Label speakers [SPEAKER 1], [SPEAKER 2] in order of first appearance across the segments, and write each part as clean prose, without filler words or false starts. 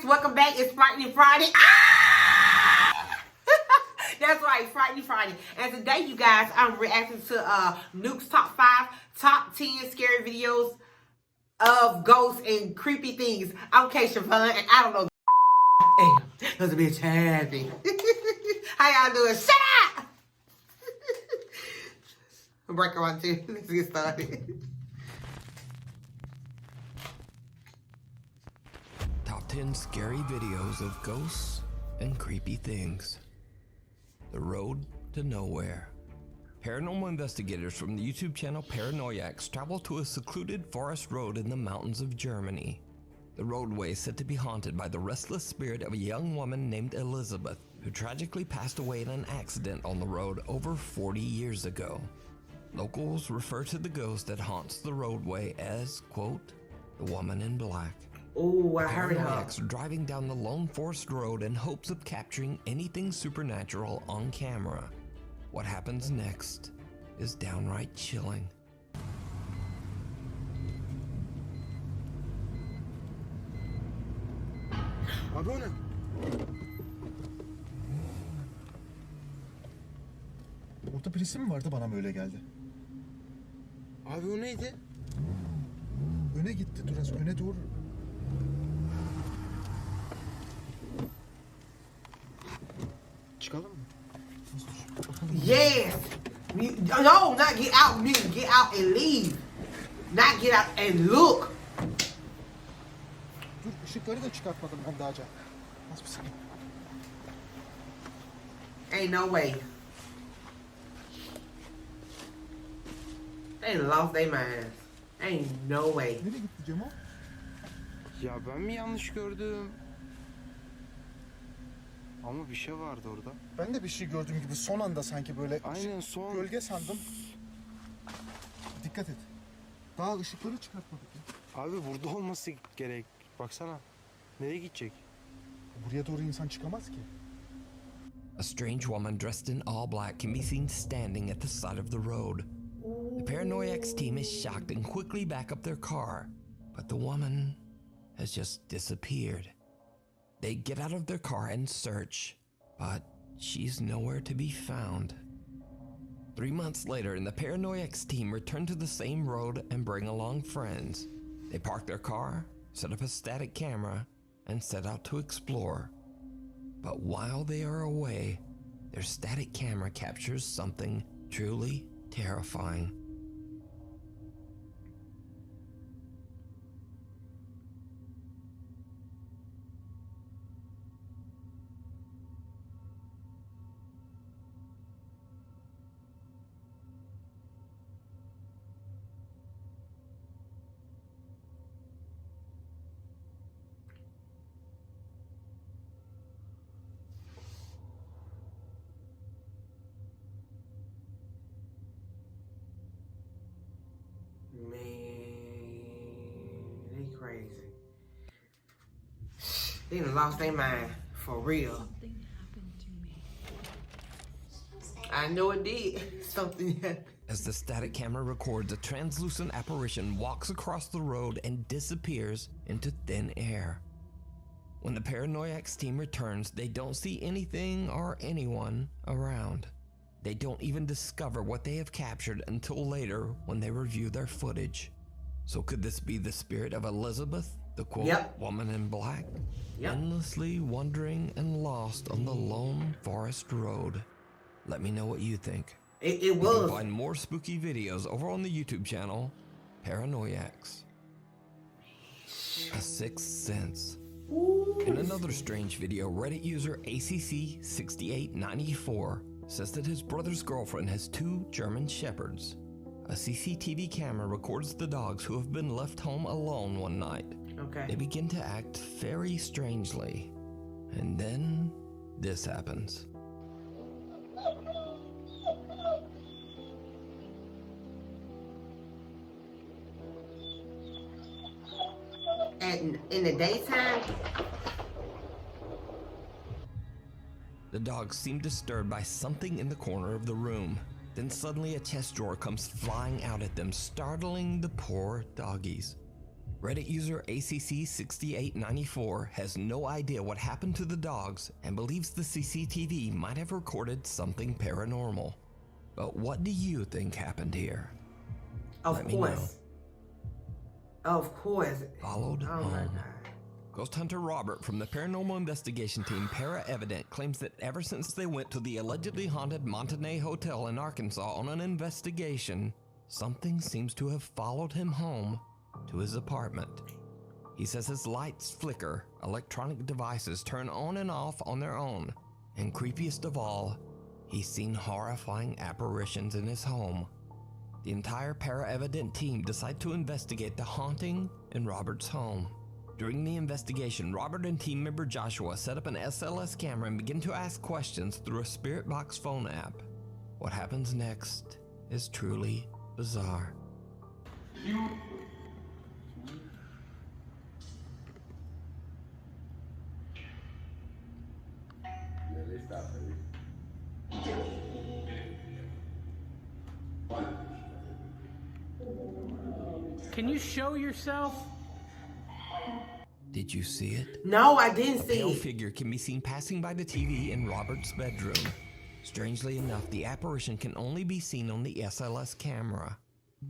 [SPEAKER 1] guys, welcome back. It's Frightening Friday. Ah! That's right, Frightening Friday. And today, you guys, I'm reacting to Nuke's top 10 scary videos of ghosts and creepy things. I'm K Siobhan, and I don't know. Hey, there's a bitch happy. How y'all doing? Shut up! Break on two. Let's get started.
[SPEAKER 2] Top 10 scary videos of ghosts and creepy things. The road to nowhere. Paranormal investigators from the YouTube channel Paranoiacs travel to a secluded forest road in the mountains of Germany. The roadway is said to be haunted by the restless spirit of a young woman named Elizabeth, who tragically passed away in an accident on the road over 40 years ago. Locals refer to the ghost that haunts the roadway as, quote, the woman in black.
[SPEAKER 1] Oh, I heard her.
[SPEAKER 2] Paranoiacs are driving down the lone forest road in hopes of capturing anything supernatural on camera. What happens next is downright chilling.
[SPEAKER 3] Abi o ne?
[SPEAKER 4] Orada birisi mi vardı, bana mı öyle geldi?
[SPEAKER 3] Abi o neydi?
[SPEAKER 4] Öne gitti, dur öne doğru.
[SPEAKER 3] Çıkalım mı?
[SPEAKER 1] Yes. No, not get out. Get out and leave. Not get out and look.
[SPEAKER 4] Dur, ışıkları da çıkartmadım ben daha önce. Az bir saniye.
[SPEAKER 1] Ain't no way. They lost their minds. Ain't no way.
[SPEAKER 4] Nereye gitti Cemo?
[SPEAKER 3] Ya ben mi yanlış gördüm? Ama bir şey vardı orada.
[SPEAKER 4] Ben de bir şey gördüğüm gibi son anda sanki böyle
[SPEAKER 3] Aynen son.
[SPEAKER 4] gölge sandım. Dikkat et. Daha ışıkları çıkartmadık ya.
[SPEAKER 3] Abi burada olması gerek. Baksana. Nereye gidecek?
[SPEAKER 4] Buraya doğru insan çıkamaz ki.
[SPEAKER 2] A strange woman dressed in all black can be seen standing at the side of the road. The Paranoiacs team is shocked and quickly back up their car, but the woman has just disappeared. They get out of their car and search, but she's nowhere to be found. 3 months later, and the Paranoiacs team return to the same road and bring along friends. They park their car, set up a static camera, and set out to explore. But while they are away, their static camera captures something truly terrifying.
[SPEAKER 1] They crazy. They done lost their mind for real.
[SPEAKER 5] Something happened to me.
[SPEAKER 1] I know it did. Something happened.
[SPEAKER 2] As the static camera records, a translucent apparition walks across the road and disappears into thin air. When the Paranoiacs team returns, they don't see anything or anyone around. They don't even discover what they have captured until later when they review their footage. So could this be the spirit of Elizabeth, the quote, woman in black, endlessly wandering and lost on the lone forest road? Let me know what you think.
[SPEAKER 1] It was.
[SPEAKER 2] You can find more spooky videos over on the YouTube channel, Paranoiacs. A Sixth Sense. In another strange video, Reddit user ACC6894 says that his brother's girlfriend has 2 German shepherds. A CCTV camera records the dogs who have been left home alone one night.
[SPEAKER 1] Okay.
[SPEAKER 2] They begin to act very strangely. And then this happens.
[SPEAKER 1] In the daytime?
[SPEAKER 2] The dogs seem disturbed by something in the corner of the room. Then suddenly a chest drawer comes flying out at them, startling the poor doggies. Reddit user ACC6894 has no idea what happened to the dogs and believes the CCTV might have recorded something paranormal. But what do you think happened here?
[SPEAKER 1] Of course. Of course.
[SPEAKER 2] Followed
[SPEAKER 1] Oh my
[SPEAKER 2] home.
[SPEAKER 1] God.
[SPEAKER 2] Ghost hunter Robert from the paranormal investigation team Para Evident claims that ever since they went to the allegedly haunted Montanay Hotel in Arkansas on an investigation, something seems to have followed him home to his apartment. He says his lights flicker, electronic devices turn on and off on their own, and creepiest of all, he's seen horrifying apparitions in his home. The entire Para Evident team decide to investigate the haunting in Robert's home. During the investigation, Robert and team member Joshua set up an SLS camera and begin to ask questions through a Spirit Box phone app. What happens next is truly bizarre.
[SPEAKER 6] Can you show yourself?
[SPEAKER 2] Did you see it?
[SPEAKER 1] No, I didn't
[SPEAKER 2] A
[SPEAKER 1] see
[SPEAKER 2] pale
[SPEAKER 1] it.
[SPEAKER 2] figure can be seen passing by the TV in Robert's bedroom. Strangely enough, the apparition can only be seen on the SLS camera.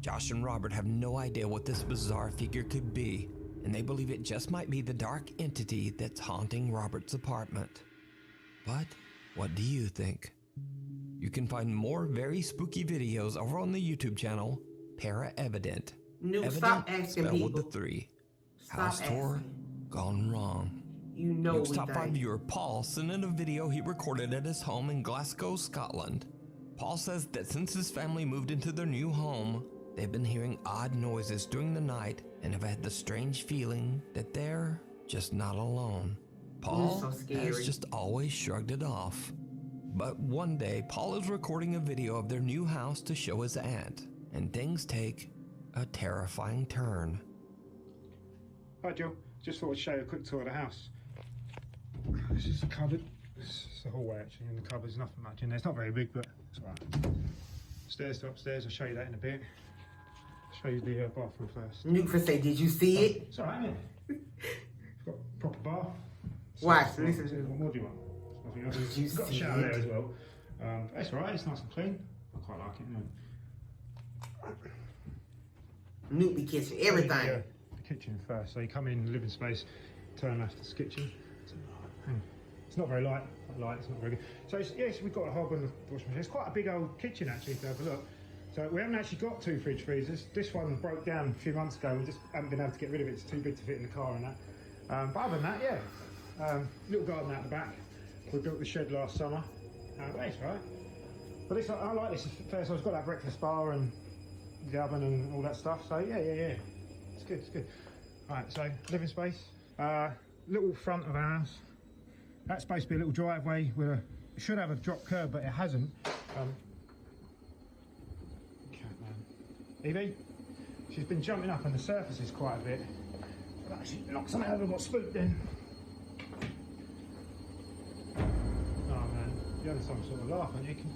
[SPEAKER 2] Josh and Robert have no idea what this bizarre figure could be, and they believe it just might be the dark entity that's haunting Robert's apartment. But what do you think? You can find more very spooky videos over on the YouTube channel Para Evident.
[SPEAKER 1] Nuke, stop asking
[SPEAKER 2] spelled with
[SPEAKER 1] people.
[SPEAKER 2] the 3.
[SPEAKER 1] Stop
[SPEAKER 2] House tour
[SPEAKER 1] asking.
[SPEAKER 2] gone wrong.
[SPEAKER 1] You know
[SPEAKER 2] Nuke's
[SPEAKER 1] we
[SPEAKER 2] top 5
[SPEAKER 1] think.
[SPEAKER 2] viewer Paul sent in a video he recorded at his home in Glasgow, Scotland. Paul says that since his family moved into their new home, they've been hearing odd noises during the night and have had the strange feeling that they're just not alone. Paul
[SPEAKER 1] so scary.
[SPEAKER 2] has just always shrugged it off. But one day, Paul is recording a video of their new house to show his aunt, and things take a terrifying turn.
[SPEAKER 7] Hi Jill, just thought I'd show you a quick tour of the house. This is the cupboard. This is the hallway actually, and the cupboard's nothing much in there. It's not very big, but it's alright. Stairs to upstairs, I'll show you that in a bit. I'll show you the bathroom first.
[SPEAKER 1] Nuke for say, did you see it?
[SPEAKER 7] It's alright, isn't it? It's got a proper bath.
[SPEAKER 1] Watch, listen.
[SPEAKER 7] What more do you want? Nothing else.
[SPEAKER 1] Did you
[SPEAKER 7] It's got a
[SPEAKER 1] see
[SPEAKER 7] shower there
[SPEAKER 1] it?
[SPEAKER 7] as well. It's alright, it's nice and clean. I quite like it, you know.
[SPEAKER 1] Nuke be catching everything.
[SPEAKER 7] The kitchen first. So you come in, living space, turn left, it's kitchen. It's not very light, it's not very good. So yes, we've got a hob and the washing machine. It's quite a big old kitchen actually, if you have a look. So we haven't actually got 2 fridge freezers. This one broke down a few months ago. We just haven't been able to get rid of it. It's too big to fit in the car and that. But other than that, yeah. Little garden out the back. We built the shed last summer. That's right. But this, I like this. First, I've got that breakfast bar and the oven and all that stuff. So yeah. It's good, it's good. Right, so living space. Little front of our house. That's supposed to be a little driveway with it should have a drop curb, but it hasn't. Evie, she's been jumping up on the surfaces quite a bit. But actually knocked something over, got spooked in. Oh man, you're having some sort of laugh, aren't you? Can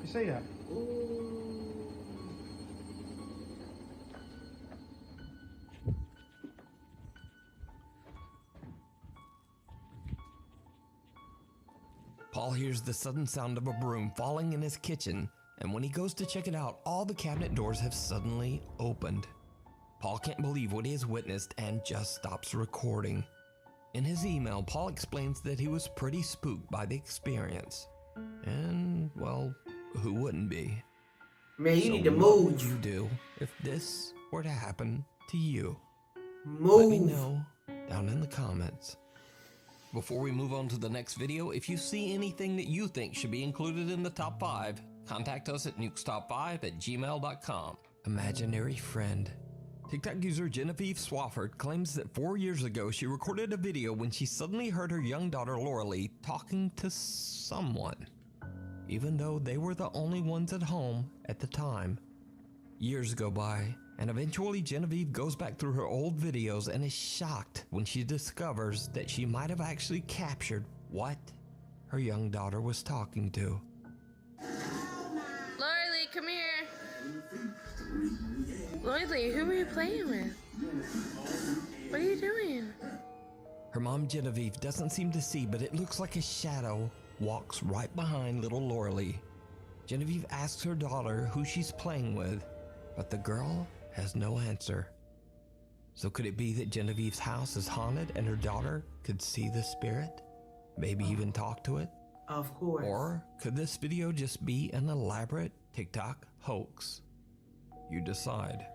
[SPEAKER 7] you see that?
[SPEAKER 2] Paul hears the sudden sound of a broom falling in his kitchen, and when he goes to check it out, all the cabinet doors have suddenly opened. Paul can't believe what he has witnessed and just stops recording. In his email, Paul explains that he was pretty spooked by the experience. And, well, who wouldn't be?
[SPEAKER 1] Man, you
[SPEAKER 2] So
[SPEAKER 1] need to
[SPEAKER 2] what would
[SPEAKER 1] move.
[SPEAKER 2] you do if this were to happen to you?
[SPEAKER 1] Move.
[SPEAKER 2] Let me know down in the comments. Before we move on to the next video, if you see anything that you think should be included in the top 5, contact us at nukestop5@gmail.com. Imaginary friend. TikTok user Genevieve Swafford claims that 4 years ago she recorded a video when she suddenly heard her young daughter Lauralee talking to someone, even though they were the only ones at home at the time. Years go by, and eventually Genevieve goes back through her old videos and is shocked when she discovers that she might have actually captured what her young daughter was talking to.
[SPEAKER 8] Lauralee, come here. Lauralee, who were you playing with? What are you doing?
[SPEAKER 2] Her mom Genevieve doesn't seem to see, but it looks like a shadow walks right behind little Lauralee. Genevieve asks her daughter who she's playing with, but the girl has no answer. So could it be that Genevieve's house is haunted and her daughter could see the spirit? Maybe even talk to it?
[SPEAKER 1] Of course.
[SPEAKER 2] Or could this video just be an elaborate TikTok hoax? You decide.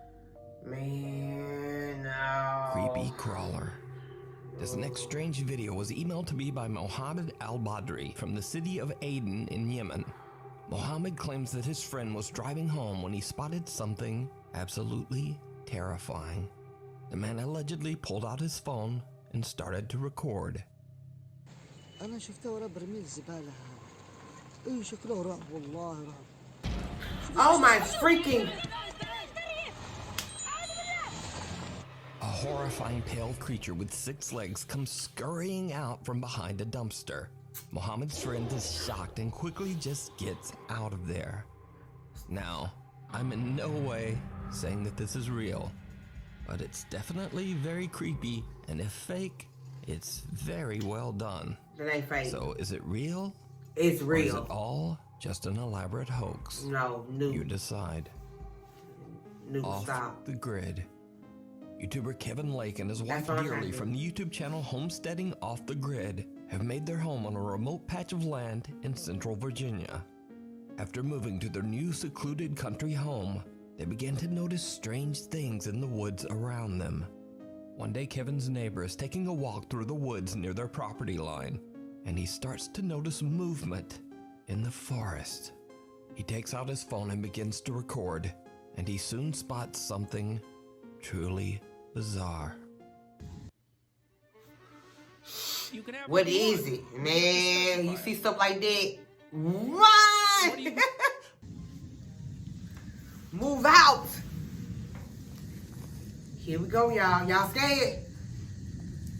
[SPEAKER 1] Man, no.
[SPEAKER 2] Creepy crawler. This next strange video was emailed to me by Mohammed Al-Badri from the city of Aden in Yemen. Mohammed claims that his friend was driving home when he spotted something absolutely terrifying. The man allegedly pulled out his phone and started to record.
[SPEAKER 9] أنا شفته ورا برميل الزبالة هذا. إيه شكله رعب والله رعب.
[SPEAKER 1] Oh my freaking.
[SPEAKER 2] A horrifying pale creature with 6 legs comes scurrying out from behind a dumpster. Mohammed's friend is shocked and quickly just gets out of there. Now, I'm in no way saying that this is real, but it's definitely very creepy, and if fake, it's very well done.
[SPEAKER 1] It ain't fake.
[SPEAKER 2] So is it real?
[SPEAKER 1] It's
[SPEAKER 2] Or
[SPEAKER 1] real.
[SPEAKER 2] is it all just an elaborate hoax?
[SPEAKER 1] No,
[SPEAKER 2] You
[SPEAKER 1] Nuke.
[SPEAKER 2] decide.
[SPEAKER 1] Nuke,
[SPEAKER 2] Off
[SPEAKER 1] stop.
[SPEAKER 2] the grid. YouTuber Kevin Lake and his wife
[SPEAKER 1] That's what I'm
[SPEAKER 2] Dearly
[SPEAKER 1] trying to
[SPEAKER 2] from the YouTube channel Homesteading Off the Grid have made their home on a remote patch of land in central Virginia. After moving to their new secluded country home, they began to notice strange things in the woods around them. One day Kevin's neighbor is taking a walk through the woods near their property line, and he starts to notice movement in the forest. He takes out his phone and begins to record, and he soon spots something truly bizarre.
[SPEAKER 6] You can have
[SPEAKER 1] What
[SPEAKER 6] you
[SPEAKER 1] is
[SPEAKER 6] want.
[SPEAKER 1] it? Man, you see stuff like that, run! Move out! Here we go, y'all. Y'all scared?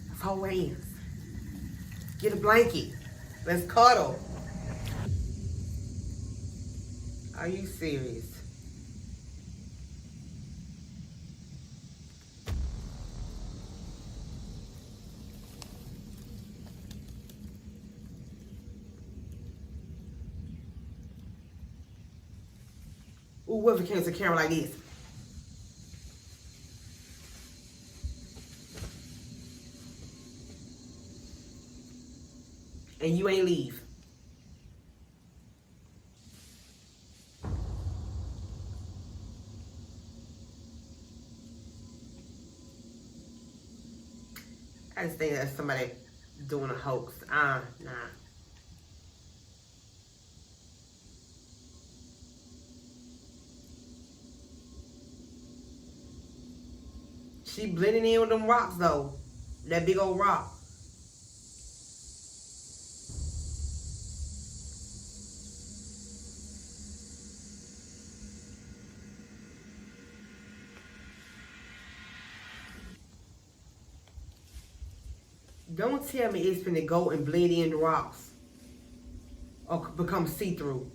[SPEAKER 1] Let's hold hands. Get a blanket. Let's cuddle. Are you serious? Ooh, whoever carries a camera like this. And you ain't leave. I just think that's somebody doing a hoax. Nah. She blending in with them rocks though. That big old rock. Don't tell me it's finna go and blend in the rocks. Or become see-through.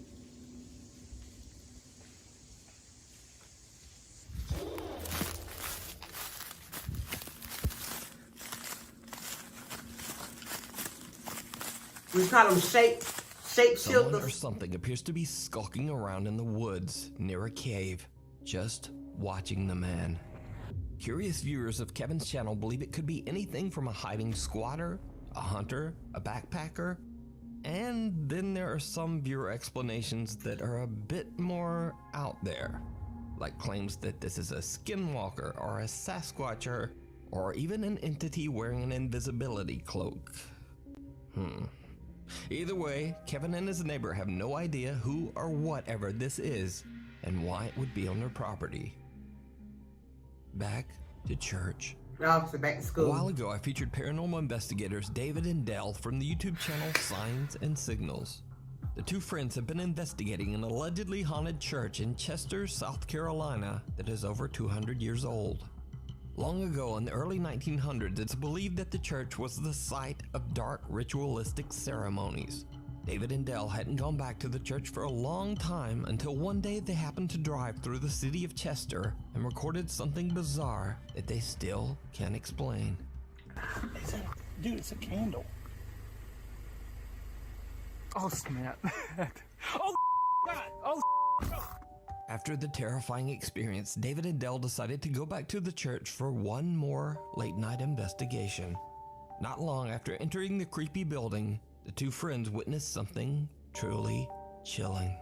[SPEAKER 1] We call them shape
[SPEAKER 2] Someone or
[SPEAKER 1] shifters.
[SPEAKER 2] something appears to be skulking around in the woods near a cave, just watching the man. Curious viewers of Kevin's channel believe it could be anything from a hiding squatter, a hunter, a backpacker, and then there are some viewer explanations that are a bit more out there, like claims that this is a skinwalker or a Sasquatcher, or even an entity wearing an invisibility cloak. Either way, Kevin and his neighbor have no idea who or whatever this is and why it would be on their property. Back to church.
[SPEAKER 1] Officer back to
[SPEAKER 2] A
[SPEAKER 1] school.
[SPEAKER 2] while ago, I featured paranormal investigators David and Dell from the YouTube channel Signs and Signals. The two friends have been investigating an allegedly haunted church in Chester, South Carolina that is over 200 years old. Long ago in the early 1900s, it's believed that the church was the site of dark ritualistic ceremonies. David and Dell hadn't gone back to the church for a long time until one day they happened to drive through the city of Chester and recorded something bizarre that they still can't explain.
[SPEAKER 4] Dude, it's a candle. Oh, snap. Oh, God. Oh,
[SPEAKER 2] After the terrifying experience, David and Dell decided to go back to the church for one more late-night investigation. Not long after entering the creepy building, the two friends witnessed something truly chilling.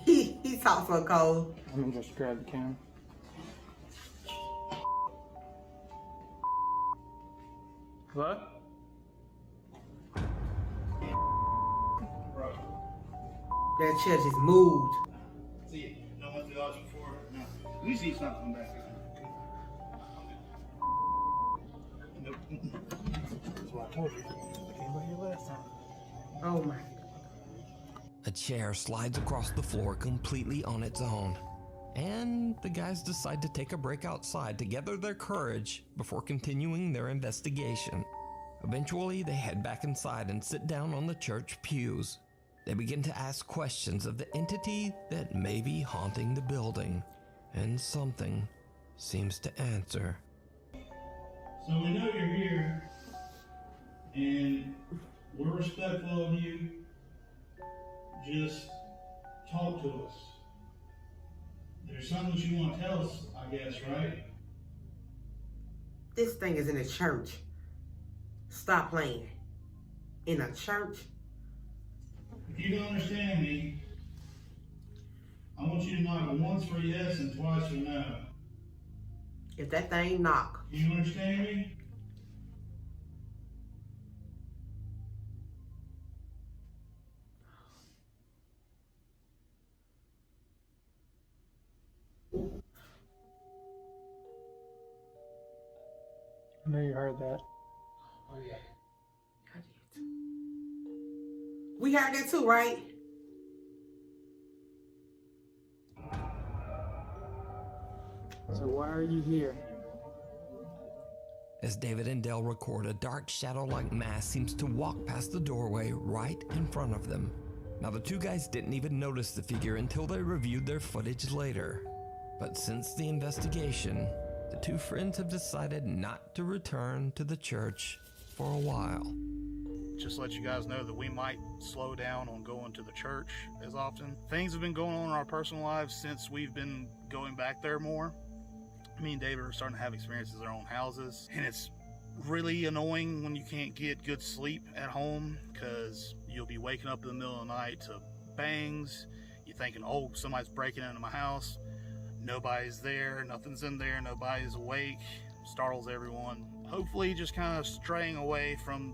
[SPEAKER 1] He talks so cold.
[SPEAKER 3] Let me just grab the camera. What?
[SPEAKER 1] That church is moved.
[SPEAKER 8] See it. No one through us before. No. We see something back there. Nope.
[SPEAKER 4] That's what I told you. I came by here last time.
[SPEAKER 1] Oh my.
[SPEAKER 2] A chair slides across the floor completely on its own. And the guys decide to take a break outside to gather their courage before continuing their investigation. Eventually, they head back inside and sit down on the church pews. They begin to ask questions of the entity that may be haunting the building, and something seems to answer.
[SPEAKER 8] So we know you're here, and we're respectful of you. Just talk to us. There's something that you want to tell us, I guess, right?
[SPEAKER 1] This thing is in a church. Stop playing. In a church?
[SPEAKER 8] If you don't understand me, I want you to knock once for yes and twice for no.
[SPEAKER 1] If that thing knock.
[SPEAKER 8] You understand me?
[SPEAKER 3] I know you heard that.
[SPEAKER 1] Oh yeah. I did. We heard that too, right?
[SPEAKER 3] So why are you here?
[SPEAKER 2] As David and Dell record, a dark shadow-like mass seems to walk past the doorway right in front of them. Now, the two guys didn't even notice the figure until they reviewed their footage later. But since the investigation, the two friends have decided not to return to the church for a while.
[SPEAKER 10] Just let you guys know that we might slow down on going to the church as often. Things have been going on in our personal lives since we've been going back there more. Me and David are starting to have experiences in our own houses, and it's really annoying when you can't get good sleep at home because you'll be waking up in the middle of the night to bangs. You're thinking, oh, somebody's breaking into my house. Nobody's there, nothing's in there, nobody's awake. Startles everyone. Hopefully just kind of straying away from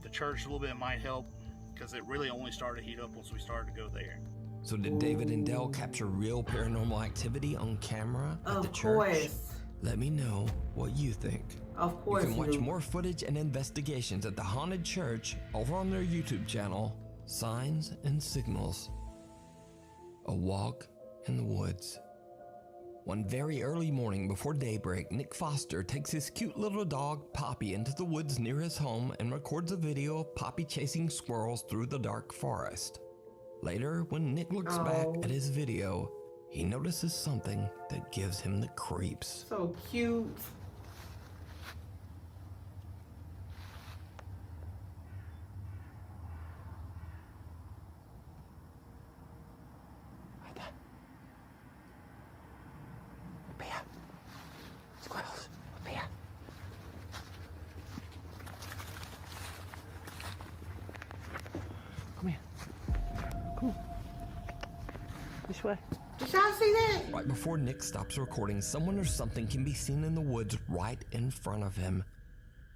[SPEAKER 10] the church a little bit might help, because it really only started to heat up once we started to go there.
[SPEAKER 2] So did David and Dell capture real paranormal activity on camera at the church?
[SPEAKER 1] Of course.
[SPEAKER 2] Let me know what you think.
[SPEAKER 1] Of course
[SPEAKER 2] You can watch
[SPEAKER 1] do.
[SPEAKER 2] more footage and investigations at the haunted church over on their YouTube channel, Signs and Signals. A walk in the woods. One very early morning before daybreak, Nick Foster takes his cute little dog Poppy into the woods near his home and records a video of Poppy chasing squirrels through the dark forest. Later, when Nick looks back at his video, he notices something that gives him the creeps.
[SPEAKER 1] So cute.
[SPEAKER 2] Squirrels, bear.
[SPEAKER 3] Come here. Come on. This way.
[SPEAKER 1] Did y'all see that?
[SPEAKER 2] Right before Nick stops recording, someone or something can be seen in the woods right in front of him.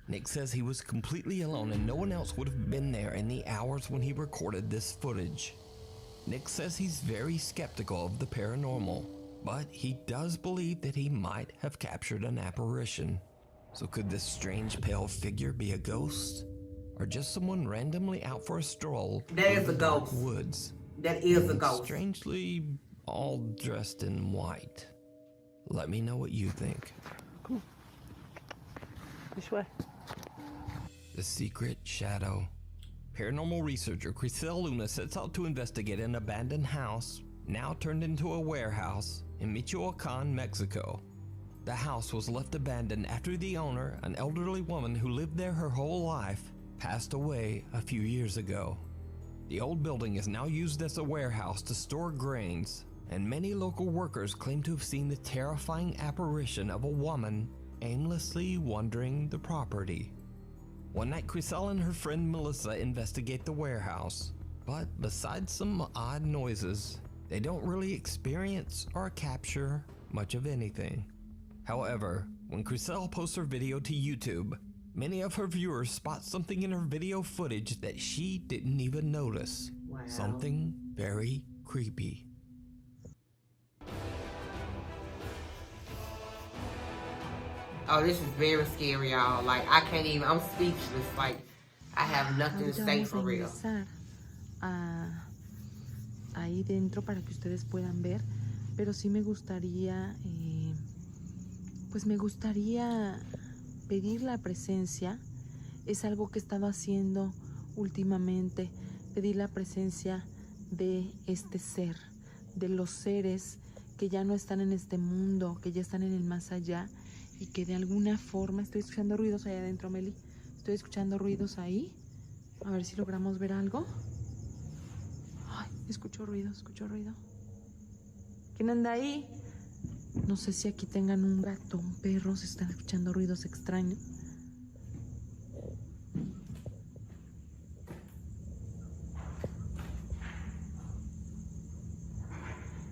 [SPEAKER 2] Nick says he was completely alone and no one else would have been there in the hours when he recorded this footage. Nick says he's very skeptical of the paranormal, but he does believe that he might have captured an apparition. So could this strange pale figure be a ghost? Or just someone randomly out for a stroll
[SPEAKER 1] That is
[SPEAKER 2] through
[SPEAKER 1] a
[SPEAKER 2] the dark
[SPEAKER 1] ghost.
[SPEAKER 2] woods?
[SPEAKER 1] That is a
[SPEAKER 2] And
[SPEAKER 1] ghost.
[SPEAKER 2] strangely all dressed in white. Let me know what you think.
[SPEAKER 3] Come on. This way.
[SPEAKER 2] The secret shadow paranormal researcher Crisel Luna sets out to investigate an abandoned house, now turned into a warehouse, in Michoacan, Mexico. The house was left abandoned after the owner, an elderly woman who lived there her whole life, passed away a few years ago. The old building is now used as a warehouse to store grains, and many local workers claim to have seen the terrifying apparition of a woman aimlessly wandering the property. One night, Crisel and her friend Melissa investigate the warehouse, but besides some odd noises, they don't really experience or capture much of anything. However, when Crisel posts her video to YouTube, many of her viewers spot something in her video footage that she didn't even notice.
[SPEAKER 1] Wow.
[SPEAKER 2] Something very creepy.
[SPEAKER 1] Oh, this is very scary, y'all. Like, I can't even, I'm speechless. Like, I have nothing to say for real.
[SPEAKER 5] Ahí dentro para que ustedes puedan ver, pero sí me gustaría, pues me gustaría pedir la presencia. Es algo que he estado haciendo últimamente, pedir la presencia de este ser, de los seres que ya no están en este mundo, que ya están en el más allá y que de alguna forma, estoy escuchando ruidos allá adentro, Meli, estoy escuchando ruidos ahí, a ver si logramos ver algo. Ay, escucho ruido, escucho ruido. ¿Quién anda ahí? No sé si aquí tengan un gato, un perro, se están escuchando ruidos extraños.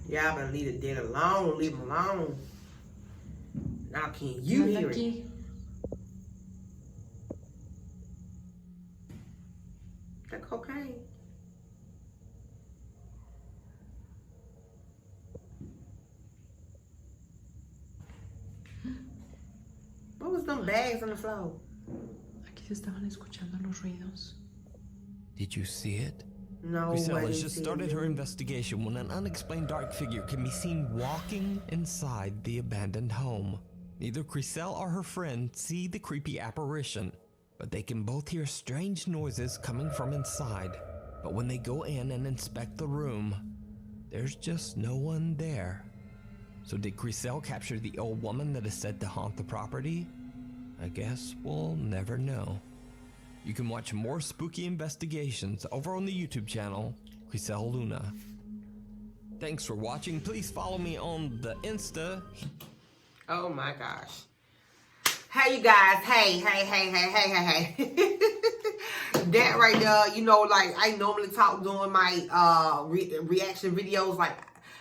[SPEAKER 1] Y'all better leave the dead alone, leave them alone. Now can you hear it? That cocaine. What was them bags on the floor?
[SPEAKER 5] Aquí se estaban escuchando los ruidos.
[SPEAKER 2] Did you see it?
[SPEAKER 1] No,
[SPEAKER 2] Crisel has just started her investigation when an unexplained dark figure can be seen walking inside the abandoned home. Neither Crisel or her friend see the creepy apparition, but they can both hear strange noises coming from inside. But when they go in and inspect the room, there's just no one there. So did Crisel capture the old woman that is said to haunt the property? I guess we'll never know. You can watch more spooky investigations over on the YouTube channel, Crisel Luna. Thanks for watching. Please follow me on the Insta.
[SPEAKER 1] Oh my gosh. Hey, you guys. Hey. That right there, you know, like, I normally talk during my reaction videos, like,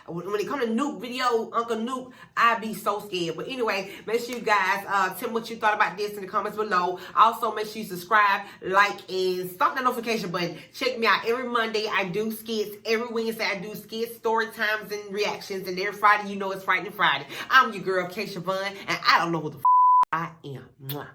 [SPEAKER 1] when it comes to Nuke video, Uncle Nuke, I be so scared. But anyway, make sure you guys tell me what you thought about this in the comments below. Also, make sure you subscribe, like, and start the notification button. Check me out every Monday. I do skits. Every Wednesday, I do skits, story times, and reactions. And every Friday, you know it's Friday. I'm your girl, Keisha Vaughn, and I don't know who the I am. Mwah.